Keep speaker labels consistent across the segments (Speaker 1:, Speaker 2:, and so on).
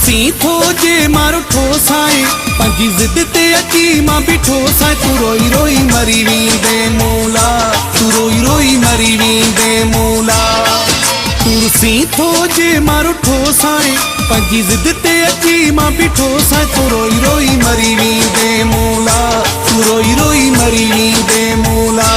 Speaker 1: तुरसी थो जे मारो ठोसाए पंजी जिद ते अची मां बीठो साए तू रोई रोई मरी वेंदे मूला तू रोई रोई मरी वेंदे मूला तुरसी थो जे मारो ठोसाए पंजी जिद ते अची मां बीठो साए तू रोई रोई मरी वेंदे मूला तू रोई रोई मरी वेंदे मूला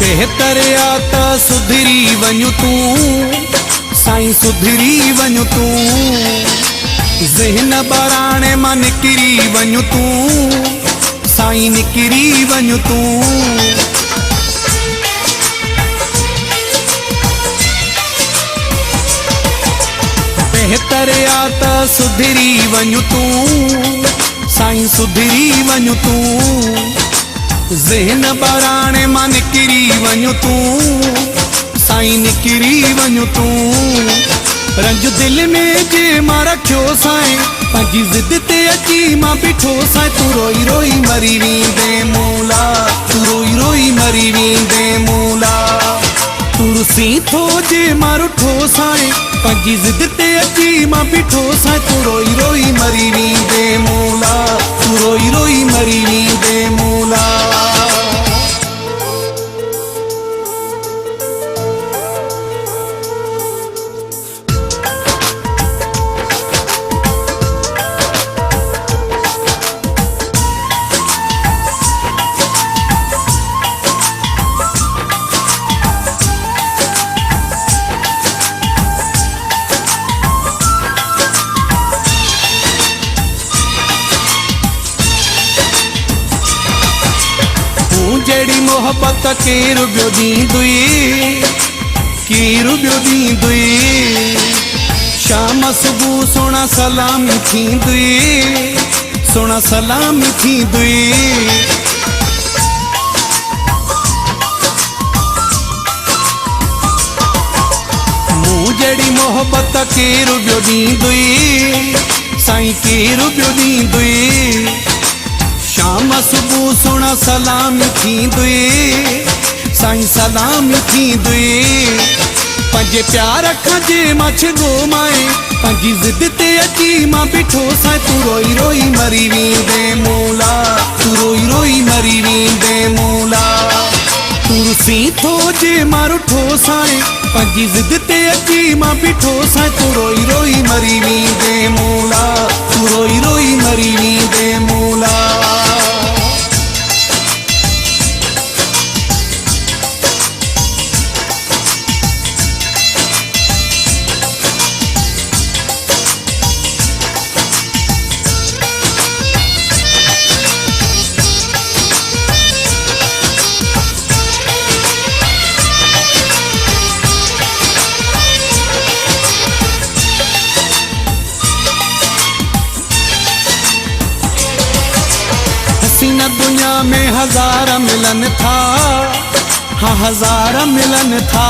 Speaker 1: बेहतर आ त सुधरी वञु तूं साईं सुधरी वञु तूं ज़हन बराणे मां निकिरी वञु तूं साईं निकिरी वञु तूं बेहतर आ त सुधरी वञु तूं साईं सुधरी वञु तूं ज़हन बराणे मां निकिरी वञु तूं साईं निकिरी वञु तूं रंज दिल में जे मां रखियो साईं पंहिंजी ज़िद ते अची मां बीठो साईं तू रोई रोई मरी वेंदे मूला तू रोई रोई मरी वेंदे मूला तुरसी थो जे मां रुठो साईं पंहिंजी ज़िद ते अची मां बीठो साईं तू रोई रोई मरी वेंदे मूला तू रोई रोई मरी वेंदे मूला जड़ी मोहब्बत केरु बियो ॾींदुई केरु बियो ॾींदुई शाम सुबुह सोना सलामी थींदुई सोना सलामी थींदुई मूं जड़ी मोहब्बत केरु बियो ॾींदुई साईं केरु बियो ॾींदुई शाम सुबुह सोना सलामी थींदुई साईं सलामी थींदुई पंहिंजे प्यार खां जे मां छिगो माए पंहिंजी ज़िद ते अची मां बीठो साईं तू रोई रोई मरी वेंदे मूला तू रोई रोई मरी वेंदे मूला तुरसी थो जे मां रुठो साईं पंहिंजी ज़िद ते अची मां बीठो साईं तू रोई रोई मरी वेंदे मूला तू रोई रोई मरी वेंदे मूला हसीना दुनिया में हजार मिलन था हाँ हजार मिलन था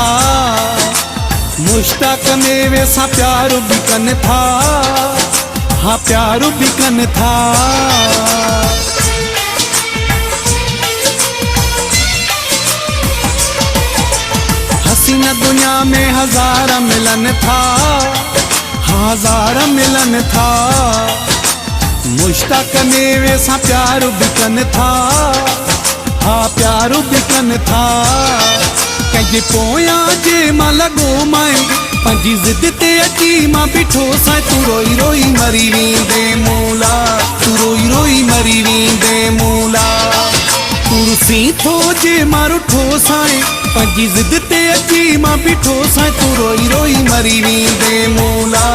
Speaker 1: मुश्ताक मेवे सा प्यार बिकन था हाँ प्यार बिकन था हसीना दुनिया में हजार मिलन था हजार मिलन था मुश्ताक मेवे सा प्यार बिकन था हाँ प्यार बिकन था कंहिंजे पोयां जे मां लॻो माए पंहिंजी ज़िद ते अची मां बीठो साईं तू रोई रोई मरी वेंदे मूला तू रोई रोई मरी वेंदे मूला तुरसी थो जे मां रुठो साईं पंहिंजी ज़िद ते अची मां बीठो साईं तू रोई रोई मरी वेंदे मूला